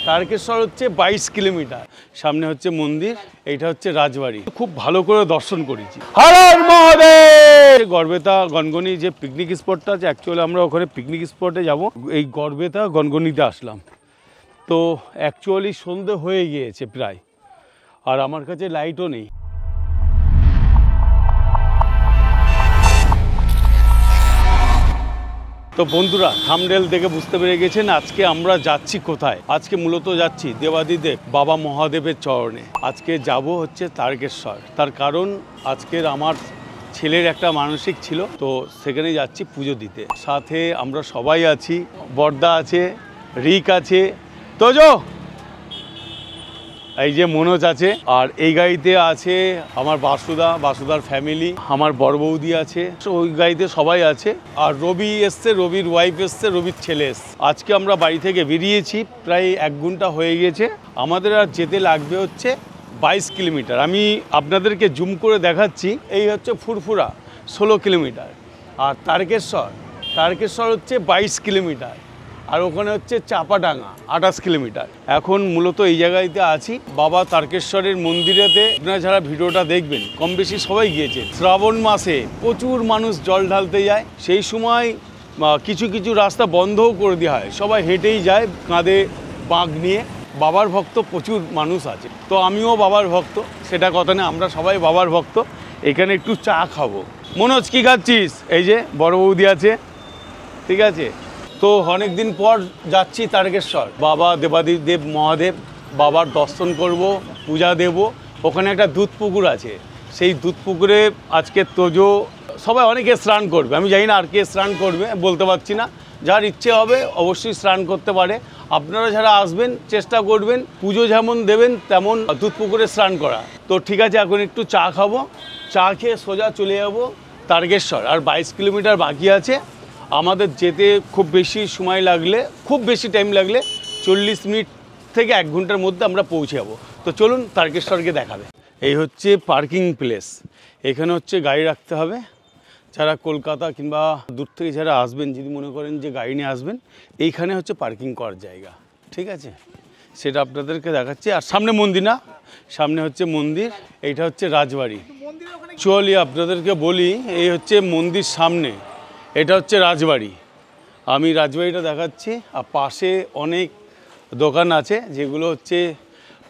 তারকেশ্বর হচ্ছে 22 কিলোমিটার, সামনে হচ্ছে মন্দির, এইটা হচ্ছে রাজবাড়ি। খুব ভালো করে দর্শন করেছি। হর হর মহাদেব। গড়বেতা গনগনি যে পিকনিক স্পটটা আছে, অ্যাকচুয়ালি আমরা ওখানে পিকনিক স্পটে যাব। এই গড়বেতা গনগনিতে আসলাম, তো অ্যাকচুয়ালি সন্ধে হয়ে গিয়েছে প্রায়, আর আমার কাছে লাইটও নেই। তো বন্ধুরা, থাম্বনেল দেখে বুঝতে পেরে গেছেন আজকে আমরা যাচ্ছি কোথায়। আজকে মূলত যাচ্ছি দেবাদিদেব বাবা মহাদেবের চরণে। আজকে যাব হচ্ছে তারকেশ্বর। তার কারণ আজকের আমার ছেলের একটা মানসিক ছিল, তো সেখানে যাচ্ছি পুজো দিতে। সাথে আমরা সবাই আছি, বর্দা আছে, রিক আছে, তোজো, এই যে মনোজ আছে, আর এই গাড়িতে আছে আমার বাসুদার ফ্যামিলি, আমার বড় বৌদি আছে, ওই গাড়িতে সবাই আছে। আর রবি এসছে, রবির ওয়াইফ এসছে, রবির ছেলে এসছে। আজকে আমরা বাড়ি থেকে বেরিয়েছি, প্রায় 1 ঘন্টা হয়ে গেছে। আমাদের আর যেতে লাগবে হচ্ছে 22 কিলোমিটার। আমি আপনাদেরকে জুম করে দেখাচ্ছি, এই হচ্ছে ফুরফুরা 16 কিলোমিটার, আর তারকেশ্বর হচ্ছে 22 কিলোমিটার, আর ওখানে হচ্ছে চাপাডাঙ্গা 28 কিলোমিটার। এখন মূলত এই জায়গাতে আছি বাবা তারকেশ্বরের মন্দিরেতে। আপনারা যারা ভিডিওটা দেখবেন কম বেশি সবাই গিয়েছে। শ্রাবণ মাসে প্রচুর মানুষ জল ঢালতে যায়, সেই সময় কিছু কিছু রাস্তা বন্ধও করে দেওয়া হয়, সবাই হেঁটেই যায় কাঁধে বাঁক নিয়ে। বাবার ভক্ত প্রচুর মানুষ আছে, তো আমিও বাবার ভক্ত, সেটা কথা না, আমরা সবাই বাবার ভক্ত। এখানে একটু চা খাবো। মনোজ কি খাচ্ছিস? এই যে বড় বৌদি আছে, ঠিক আছে। তো অনেক দিন পর যাচ্ছি তারকেশ্বর, বাবা দেবাদিদেব মহাদেব বাবার দর্শন করব, পূজা দেব। ওখানে একটা দুধ পুকুর আছে, সেই দুধ পুকুরে আজকে তোজো সবাই অনেকে স্নান করবে। আমি জানি না আর কে স্নান করবে, বলতে পারছি না। যার ইচ্ছে হবে অবশ্যই স্নান করতে পারে। আপনারা যারা আসবেন চেষ্টা করবেন পুজো যেমন দেবেন তেমন দুধ পুকুরে স্নান করা। তো ঠিক আছে, এখন একটু চা খাবো, চা খেয়ে সোজা চলে যাব তারকেশ্বর। আর 22 কিলোমিটার বাকি আছে আমাদের যেতে। খুব বেশি সময় লাগলে, খুব বেশি টাইম লাগলে 40 মিনিট থেকে 1 ঘন্টার মধ্যে আমরা পৌঁছে যাবো। তো চলুন তারকেশ্বরকে দেখাবে। এই হচ্ছে পার্কিং প্লেস, এখানে হচ্ছে গাড়ি রাখতে হবে। যারা কলকাতা কিংবা দূর থেকে যারা আসবেন, যদি মনে করেন যে গাড়ি নিয়ে আসবেন, এইখানে হচ্ছে পার্কিং করার জায়গা, ঠিক আছে, সেটা আপনাদেরকে দেখাচ্ছি। আর সামনে মন্দির, না সামনে হচ্ছে মন্দির, এইটা হচ্ছে রাজবাড়ি। চলি আপনাদেরকে বলি, এই হচ্ছে মন্দির সামনে, এটা হচ্ছে রাজবাড়ি। আমি রাজবাড়িটা দেখাচ্ছি, আর পাশে অনেক দোকান আছে যেগুলো হচ্ছে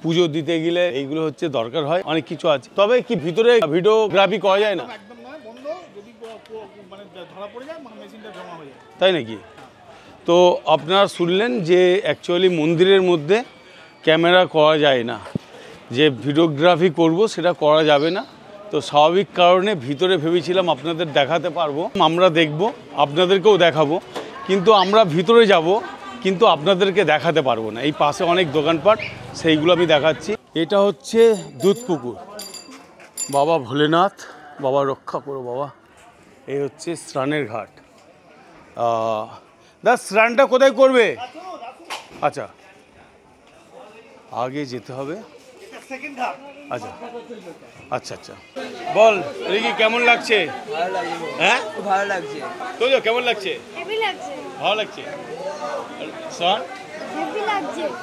পুজো দিতে গেলে এইগুলো হচ্ছে দরকার হয়, অনেক কিছু আছে। তবে কি ভিতরে ভিডিওগ্রাফি করা যায় না? তাই নাকি? তো আপনারা শুনলেন যে অ্যাকচুয়ালি মন্দিরের মধ্যে ক্যামেরা করা যায় না, যে ভিডিওগ্রাফি করব সেটা করা যাবে না। তো স্বাভাবিক কারণে ভিতরে ভেবেছিলাম আপনাদের দেখাতে পারবো, আমরা দেখব, আপনাদেরকেও দেখাবো, কিন্তু আমরা ভিতরে যাব কিন্তু আপনাদেরকে দেখাতে পারবো না। এই পাশে অনেক দোকানপাট, সেইগুলো আমি দেখাচ্ছি। এটা হচ্ছে দুধ পুকুর, বাবা ভোলেনাথ, বাবা রক্ষা করো বাবা। এই হচ্ছে স্নানের ঘাট। স্নানটা কোথায় করবে? আচ্ছা, আগে যেতে হবে। আচ্ছা আচ্ছা আচ্ছা, বল রিকি কেমন লাগছে? হ্যাঁ ভালো লাগছে। তোজো কেমন লাগছে? ভালো লাগছে।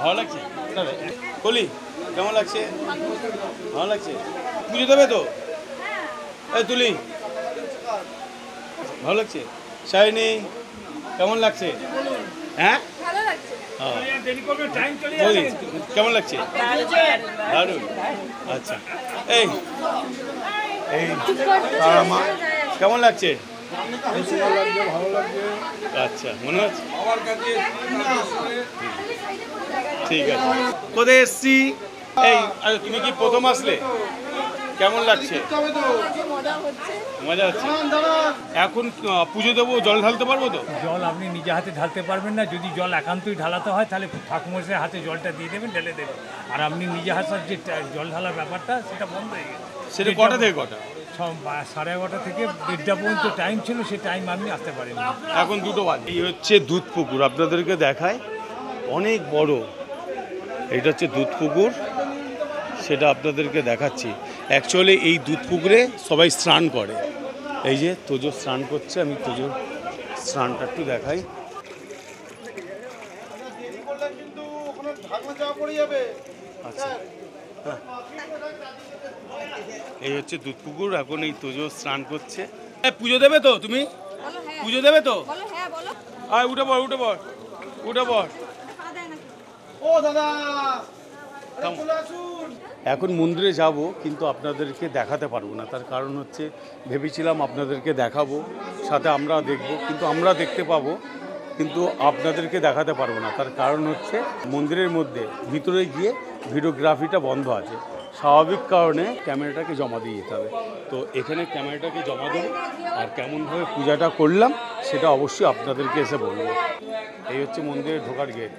ভালো লাগছে। কলি কেমন লাগছে? ভালো লাগছে। পুজো দেবে তো? এই তুলি ভালো লাগছে। শাইনি কেমন লাগছে? হ্যাঁ কেমন লাগছে? দারুণ। আচ্ছা, এই কেমন লাগছে? আচ্ছা, মনে হচ্ছে ঠিক আছে। কোথায় এসছি? এই তুমি কি প্রথম আসলে? কেমন লাগছে? মজা হচ্ছে। এখন পুজো দেবো, জল ঢালতে পারবো তো? জল আপনি নিজে হাতে ঢালতে পারবেন না। যদি জল একান্তই ঢালাতে হয় তাহলে ঠাকুমশাইয়ের হাতে জলটা দিয়ে দেবেন, ঢেলে দেবেন। আর আপনি নিজে হাতে যে জল ঢালার ব্যাপারটা সেটা বন্ধ হয়ে গেছে। সেটা কটা থেকে কটা? 11:30 থেকে 1:30 পর্যন্ত টাইম ছিল, সেই টাইম আপনি আসতে পারেন। এখন 2টো বাজে। এই হচ্ছে দুধ পুকুর, আপনাদেরকে দেখায়, অনেক বড়। এইটা হচ্ছে দুধ পুকুর, সেটা আপনাদেরকে দেখাচ্ছি। অ্যাকচুয়ালি এই দুধ পুকুরে সবাই স্নান করে। এই যে তোজো স্নান করছে, আমি তোজোর স্নানটা একটু দেখাই। আচ্ছা এই হচ্ছে দুধ পুকুর, এখন এই তোজো স্নান করছে। পুজো দেবে তো তুমি? পুজো দেবে তো? আয় উঠে পড় উঠে পড় উঠে পড়। ও দাদা এখন মন্দিরে যাব, কিন্তু আপনাদেরকে দেখাতে পারবো না। তার কারণ হচ্ছে ভেবেছিলাম আপনাদেরকে দেখাবো, সাথে আমরা দেখব, কিন্তু আমরা দেখতে পাবো কিন্তু আপনাদেরকে দেখাতে পারবো না। তার কারণ হচ্ছে মন্দিরের মধ্যে ভিতরে গিয়ে ভিডিওগ্রাফিটা বন্ধ আছে, স্বাভাবিক কারণে ক্যামেরাটাকে জমা দিয়ে যেতে হবে। তো এখানে ক্যামেরাটাকে জমা দেবো, আর কেমনভাবে পূজাটা করলাম সেটা অবশ্যই আপনাদেরকে এসে বলবো। এই হচ্ছে মন্দিরে ঢোকার গেট।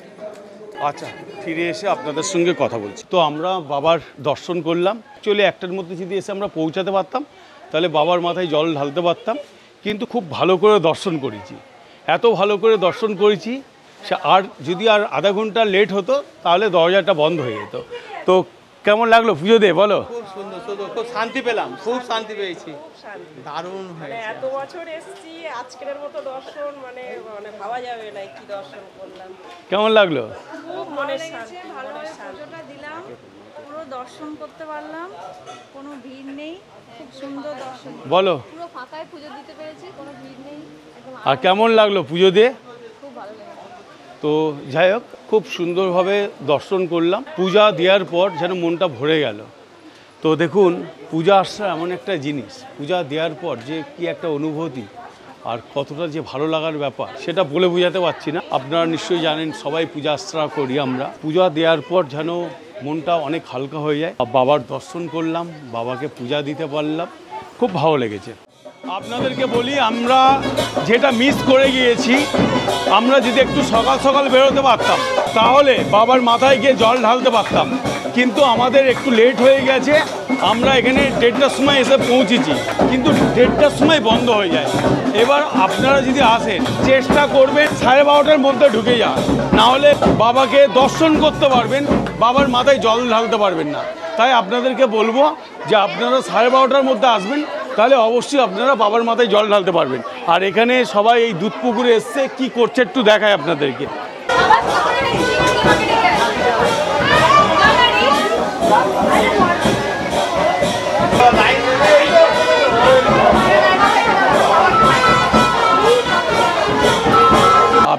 আচ্ছা ফিরে এসে আপনাদের সঙ্গে কথা বলছি। তো আমরা বাবার দর্শন করলাম, চলে 1টার মধ্যে যদি এসে আমরা পৌঁছাতে পারতাম তাহলে বাবার মাথায় জল ঢালতে পারতাম, কিন্তু খুব ভালো করে দর্শন করেছি, এত ভালো করে দর্শন করেছি। আর যদি আর আধা ঘন্টা লেট হতো তাহলে দরজাটা বন্ধ হয়ে যেত। তো কেমন লাগলো পুজো দিয়ে বলো? খুব সুন্দর, খুব শান্তি পেলাম, খুব শান্তি পেয়েছি, দারুণ হয়েছে। এত বছর এসেছি, আজকের মতো দর্শন মানে ভাবা যাবে না। কি দর্শন করলাম, কেমন লাগলো? খুব মনে শান্তি। ভালোভাবে পুজোটা দিলাম, পুরো দর্শন করতে পারলাম, কোনো ভিড় নেই, খুব সুন্দর দর্শন। বলো পুরো ফাঁকায় পুজো দিতে পেরেছি, কোনো ভিড় নেই, একদম আর কেমন লাগলো পুজো দিয়ে? খুব ভালো লেগেছে। তো যাই হোক, খুব সুন্দরভাবে দর্শন করলাম। পূজা দেওয়ার পর যেন মনটা ভরে গেল। তো দেখুন, পূজা আসা এমন একটা জিনিস, পূজা দেওয়ার পর যে কি একটা অনুভূতি আর কতটা যে ভালো লাগার ব্যাপার সেটা বলে বোঝাতে পারছি না। আপনারা নিশ্চয়ই জানেন, সবাই পূজা আশ্রা করি আমরা। পূজা দেওয়ার পর যেন মনটা অনেক হালকা হয়ে যায়। বাবার দর্শন করলাম, বাবাকে পূজা দিতে পারলাম, খুব ভালো লেগেছে। আপনাদেরকে বলি, আমরা যেটা মিস করে গিয়েছি, আমরা যদি একটু সকাল সকাল বেরোতে পারতাম তাহলে বাবার মাথায় গিয়ে জল ঢালতে পারতাম, কিন্তু আমাদের একটু লেট হয়ে গেছে। আমরা এখানে 1:30টার সময় এসে পৌঁছেছি, কিন্তু 1:30টার সময় বন্ধ হয়ে যায়। এবার আপনারা যদি আসেন, চেষ্টা করবেন 12:30টার মধ্যে ঢুকে যান, নাহলে বাবাকে দর্শন করতে পারবেন, বাবার মাথায় জল ঢালতে পারবেন না। তাই আপনাদেরকে বলবো যে আপনারা 12:30টার মধ্যে আসবেন, তাহলে অবশ্যই আপনারা বাবার মাথায় জল ঢালতে পারবেন। আর এখানে সবাই এই দুধ পুকুরে এসছে, কি করছে একটু দেখায় আপনাদেরকে।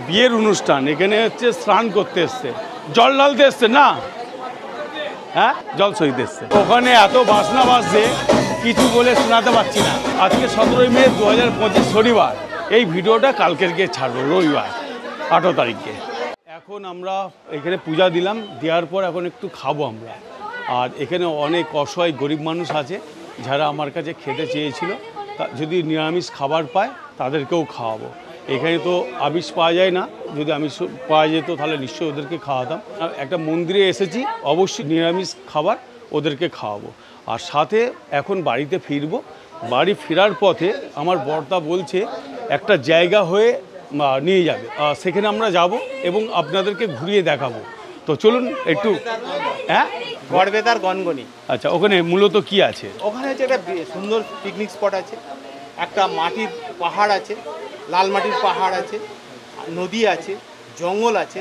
বিয়ের অনুষ্ঠান, এখানে হচ্ছে স্নান করতে এসছে, জল ঢালতে এসছে না, হ্যাঁ জল সইতে এসছে। ওখানে এত বাসনা বাজছে, কিছু বলে শোনাতে পারছি না। আজকে 17ই মে 2025 শনিবার, এই ভিডিওটা কালকের গিয়ে ছাড়বো রবিবার 18 তারিখে। এখন আমরা এখানে পূজা দিলাম, দেওয়ার পর এখন একটু খাবো আমরা। আর এখানে অনেক অসহায় গরিব মানুষ আছে যারা আমার কাছে খেতে চেয়েছিল, যদি নিরামিষ খাবার পায় তাদেরকেও খাওয়াবো। এখানে তো আমিষ পাওয়া যায় না, যদি আমিষ পাওয়া যেত তাহলে নিশ্চয়ই ওদেরকে খাওয়াতাম। একটা মন্দিরে এসেছি, অবশ্যই নিরামিষ খাবার ওদেরকে খাওয়াবো। আর সাথে এখন বাড়িতে ফিরবো। বাড়ি ফেরার পথে আমার বড়দা বলছে একটা জায়গা হয়ে নিয়ে যাবে, সেখানে আমরা যাব এবং আপনাদেরকে ঘুরিয়ে দেখাবো। তো চলুন একটু। হ্যাঁ, গড়বেতার গনগনি। আচ্ছা, ওখানে মূলত কি আছে? ওখানে হচ্ছে একটা সুন্দর পিকনিক স্পট আছে, একটা মাটির পাহাড় আছে, লাল মাটির পাহাড় আছে, নদী আছে, জঙ্গল আছে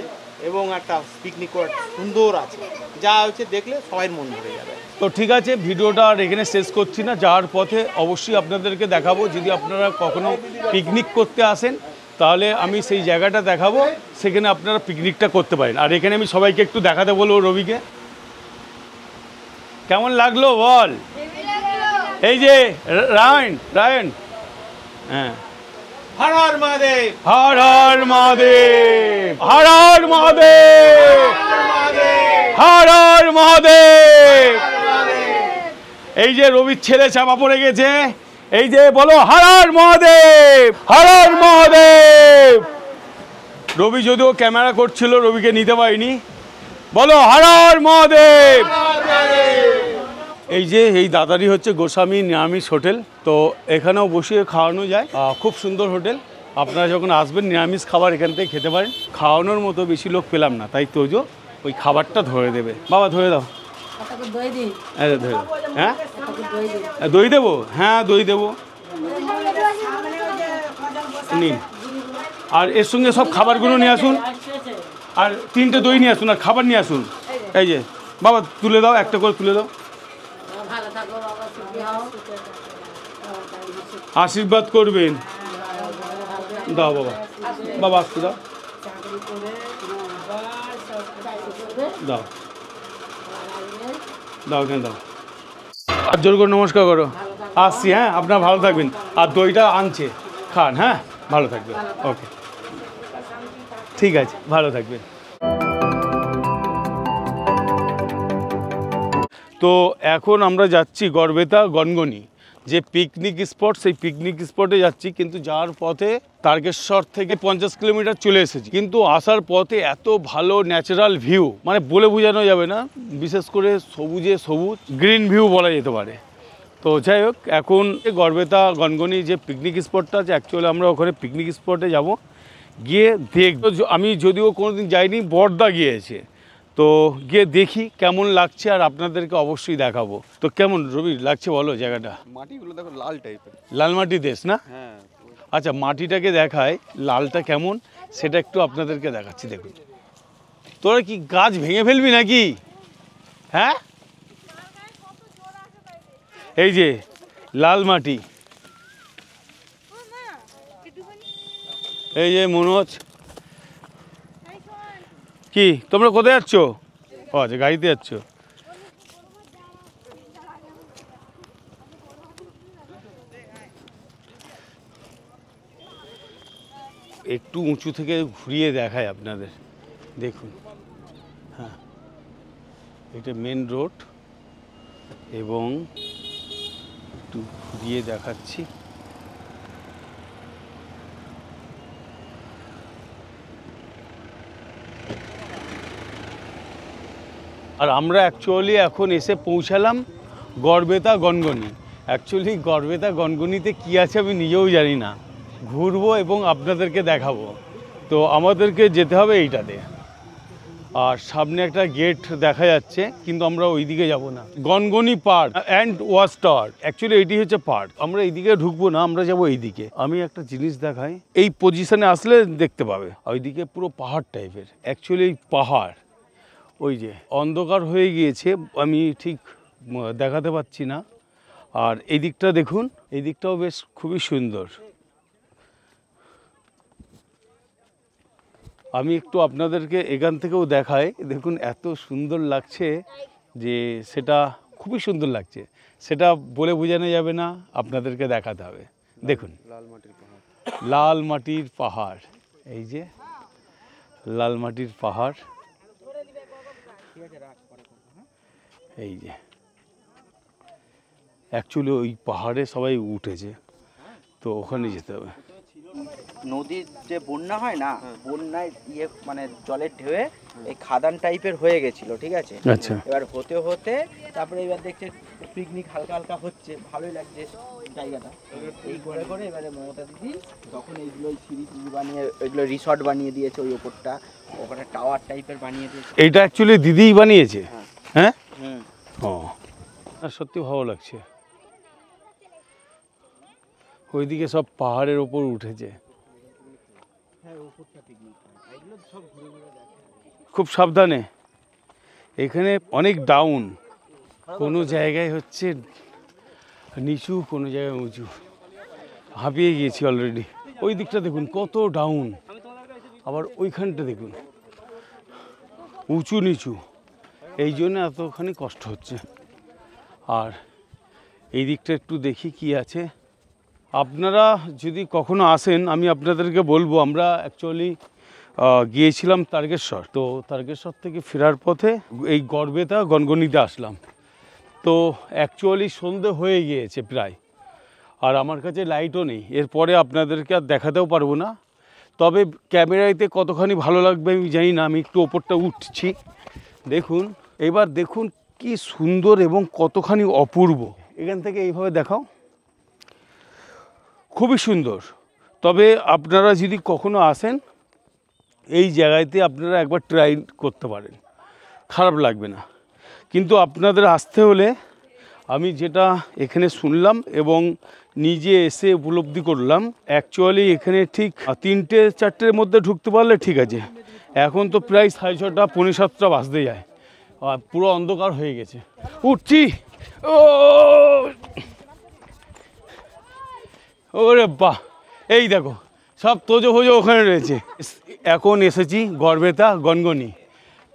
এবং একটা পিকনিক করার সুন্দর আছে, যা হচ্ছে দেখলে সবাই মন ভরে যাবে। তো ঠিক আছে, ভিডিওটা আর এখানে শেষ করছি না। যাওয়ার পথে অবশ্যই আপনাদেরকে দেখাবো। যদি আপনারা কখনো পিকনিক করতে আসেন তাহলে আমি সেই জায়গাটা দেখাবো, সেখানে আপনারা পিকনিকটা করতে পারেন। আর এখানে আমি সবাইকে একটু দেখাতে বলবো। রবিকে কেমন লাগলো বল? এই যে রায়ন, হ্যাঁ, হর হর মহাদেব, হর হর মহাদেব, হর হর মহাদেব, হর হর মহাদেব। এই যে রবির ছেলে চাপা পড়ে গেছে, এই যে বলো হর হর মহাদেব, হর হর মহাদেব। রবি যদিও ক্যামেরা করছিল, রবিকে নিতে পারিনি। বলো হর হর মহাদেব। এই যে এই দাদারি হচ্ছে গোস্বামী নিরামিষ হোটেল। তো এখানেও বসিয়ে খাওয়ানো যায়, খুব সুন্দর হোটেল। আপনারা যখন আসবেন নিরামিষ খাবার এখান থেকে খেতে পারেন। খাওয়ানোর মতো বেশি লোক পেলাম না, তাই তোজো ওই খাবারটা ধরে দেবে। বাবা ধরে দাও। আরে ধরে দাও। হ্যাঁ, দই দেবো? হ্যাঁ দই দেবো, নিন। আর এর সঙ্গে সব খাবারগুলো নিয়ে আসুন। আর 3টে দই নিয়ে আসুন আর খাবার নিয়ে আসুন। এই যে বাবা তুলে দাও, একটা করে তুলে দাও। আশীর্বাদ করবেন, দাও বাবা, বাবা আসতে দাও, দাও দাও কেন দাও। আর জোর করে নমস্কার করো। আসছি, হ্যাঁ আপনারা ভালো থাকবেন। আর দইটা আনছে, খান, হ্যাঁ ভালো থাকবেন। ওকে ঠিক আছে, ভালো থাকবেন। তো এখন আমরা যাচ্ছি গড়বেতা গনগনি যে পিকনিক স্পট, সেই পিকনিক স্পটে যাচ্ছি। কিন্তু যাওয়ার পথে তারকেশ্বর থেকে 50 কিলোমিটার চলে এসেছি, কিন্তু আসার পথে এত ভালো ন্যাচারাল ভিউ, মানে বলে বোঝানো যাবে না। বিশেষ করে সবুজে সবুজ, গ্রিন ভিউ বলা যেতে পারে। তো যাই হোক, এখন গড়বেতা গনগনি যে পিকনিক স্পটটা আছে, অ্যাকচুয়ালি আমরা ওখানে পিকনিক স্পটে যাব, গিয়ে দেখব। আমি যদিও কোনোদিন যাইনি, বর্দা গিয়েছে, তো গিয়ে দেখি কেমন লাগছে, আর আপনাদেরকে অবশ্যই দেখাবো। তো কেমন রবি লাগছে বলো জায়গাটা? মাটিগুলো দেখো লাল টাইপের, লাল মাটি দেশ না? হ্যাঁ। আচ্ছা, মাটিটাকে দেখায়, লালটা কেমন সেটা একটু আপনাদেরকে দেখাচ্ছি। দেখুন, তোরা কি গাছ ভেঙে ফেলবি নাকি? হ্যাঁ, এই যে লাল মাটি, এই যে মনোজ, কি তোমরা কোথায় যাচ্ছ? ও আচ্ছা, গাড়িতে যাচ্ছ। একটু উঁচু থেকে ঘুরিয়ে দেখায় আপনাদের, দেখুন। হ্যাঁ, এটা মেন রোড, এবং একটু ঘুরিয়ে দেখাচ্ছি। আর আমরা অ্যাকচুয়ালি এখন এসে পৌঁছালাম গড়বেতা গনগনি। অ্যাকচুয়ালি গড়বেতা গনগনিতে কী আছে আমি নিজেও জানি না, ঘুরবো এবং আপনাদেরকে দেখাবো। তো আমাদেরকে যেতে হবে এইটাতে, আর সামনে একটা গেট দেখা যাচ্ছে, কিন্তু আমরা ওইদিকে যাব না। Gangani park and watch tower, actually এইটি হচ্ছে পার্ক। আমরা এইদিকে ঢুকবো না, আমরা যাব এইদিকে। আমি একটা জিনিস দেখাই, এই পজিশনে আসলে দেখতে পাবে, ওইদিকে পুরো পাহাড় টাইপের। অ্যাকচুয়ালি এই পাহাড়, ওই যে অন্ধকার হয়ে গিয়েছে, আমি ঠিক দেখাতে পাচ্ছি না। আর এই দিকটা দেখুন, এই দিকটাও বেশ খুবই সুন্দর। আমি একটু আপনাদেরকে এখান থেকেও দেখাই, দেখুন এত সুন্দর লাগছে যে সেটা খুবই সুন্দর লাগছে, সেটা বলে বোঝানো যাবে না, আপনাদেরকে দেখাতে হবে। দেখুন লাল মাটির পাহাড়, লাল মাটির পাহাড়, এই যে লাল মাটির পাহাড়, এই যে অ্যাকচুয়ালি ওই পাহাড়ে সবাই উঠেছে, তো ওখানে যেতে হবে। নদীর যে বন্যা হয় না, বন্যায় মানে জলের ঢেউয়ে এই খাদান টাইপের হয়ে গেছিল, ঠিক আছে? আচ্ছা, এবার হতে হতে তারপরে এবার দেখছে পিকনিক হালকা হালকা হচ্ছে, ভালোই লাগছে জায়গাটা। এই করে করে এবারে মমতা দিদি তখন এইগুলো সিঁড়ি বানিয়ে ওইগুলো রিসর্ট বানিয়ে দিয়েছে, ওই ওপরটা ওখানে টাওয়ার টাইপের বানিয়ে দিয়েছে। এইটা অ্যাকচুয়ালি দিদিই বানিয়েছে। হ্যাঁ, হুম, ও সত্যি ভালো লাগছে। ওইদিকে সব পাহাড়ের ওপর উঠেছে, খুব সাবধানে। এখানে অনেক ডাউন, কোনো জায়গায় হচ্ছে নিচু, কোনো জায়গায় উঁচু। হাঁপিয়ে গিয়েছি অলরেডি। ওই দিকটা দেখুন কত ডাউন, আবার ওইখানটা দেখুন উঁচু নিচু, এই জন্য এতখানি কষ্ট হচ্ছে। আর এই দিকটা একটু দেখি কি আছে। আপনারা যদি কখনো আসেন, আমি আপনাদেরকে বলবো, আমরা অ্যাকচুয়ালি গিয়েছিলাম তারকেশ্বর, তো তারকেশ্বর থেকে ফেরার পথে এই গড়বেতা গনগনিতে আসলাম। তো অ্যাকচুয়ালি সন্ধে হয়ে গিয়েছে প্রায়, আর আমার কাছে লাইটও নেই, এরপরে আপনাদেরকে আর দেখাতেও পারবো না। তবে ক্যামেরাতে কতখানি ভালো লাগবে আমি জানি না। আমি একটু ওপরটা উঠছি, দেখুন এবার দেখুন কি সুন্দর এবং কতখানি অপূর্ব। এখান থেকে এইভাবে দেখাও, খুবই সুন্দর। তবে আপনারা যদি কখনো আসেন এই জায়গাতে, আপনারা একবার ট্রাই করতে পারেন, খারাপ লাগবে না। কিন্তু আপনাদের আসতে হলে, আমি যেটা এখানে শুনলাম এবং নিজে এসে উপলব্ধি করলাম, অ্যাকচুয়ালি এখানে ঠিক 3-4টের মধ্যে ঢুকতে পারলে ঠিক আছে, এখন তো প্রায় 6:30 পৌনে 7টা বাজতে যায়, আর পুরো অন্ধকার হয়ে গেছে। উঠছি, ও ওরে বাহ, এই দেখো সব তোজো ফোজো ওখানে রয়েছে। এখন এসেছি গড়বেতা গনগনি,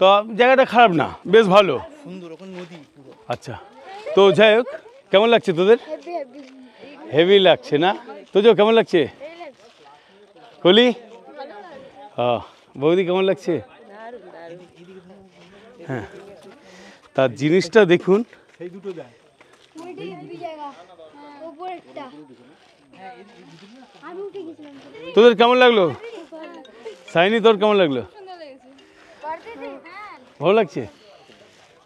তো জায়গাটা খারাপ না, বেশ ভালো, সুন্দর, ওখানে নদী পুরো। আচ্ছা, তো যাই হোক, কেমন লাগছে তোদের? হেভি লাগছে না? তোজো কেমন লাগছে? কলি, হ্যাঁ বৌদি কেমন লাগছে? হ্যাঁ, তার জিনিসটা দেখুন, সেই দুটো যায়। তোদের কেমন লাগলো? সাইনি তোর কেমন লাগলো? ভালো লাগছে,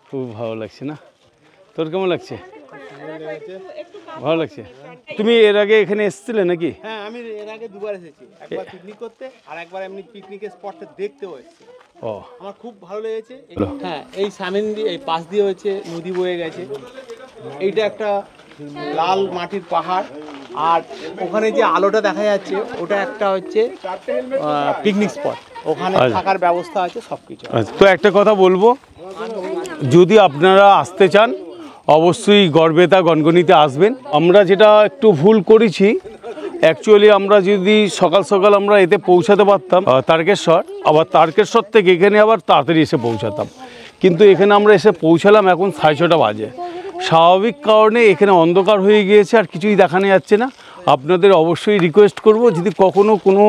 খুব ভালো লাগছে না? তোর কেমন লাগছে? ভালো লাগছে। তুমি এর আগে এখানে এসেছিলে নাকি? হ্যাঁ, আমি এর আগে দুবার এসেছি, একবার পিকনিক করতে আর একবার এমনি পিকনিকের স্পটটা দেখতেও এসেছি। ও, আমার খুব ভালো লেগেছে। হ্যাঁ, এই সামনে দিয়ে, এই পাশ দিয়ে হচ্ছে নদী বয়ে গেছে। এইটা একটা লাল মাটির পাহাড়, আর ওখানে যে আলোটা দেখা যাচ্ছে ওটা একটা হচ্ছে পিকনিক স্পট, ওখানে আচ্ছা। থাকার ব্যবস্থা আছে সব কিছু। আচ্ছা, তো একটা কথা বলবো, যদি আপনারা আসতে চান অবশ্যই গড়বেতা গনগনিতে আসবেন। আমরা যেটা একটু ভুল করেছি, অ্যাকচুয়ালি আমরা যদি সকাল সকাল আমরা এতে পৌঁছাতে পারতাম তারকেশ্বর, আবার তারকেশ্বর থেকে এখানে আবার তাড়াতাড়ি এসে পৌঁছাতাম, কিন্তু এখানে আমরা এসে পৌঁছালাম এখন 6:30 বাজে। স্বাভাবিক কারণে এখানে অন্ধকার হয়ে গিয়েছে আর কিছুই দেখানো যাচ্ছে না। আপনাদের অবশ্যই রিকোয়েস্ট করব, যদি কখনও কোনো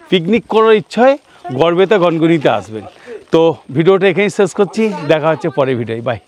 পিকনিক করার ইচ্ছা হয় গড়বেতা গনগনিতে আসবেন। তো ভিডিওটা এখানেই শেষ করছি, দেখা হচ্ছে পরের ভিডিওয়, বাই।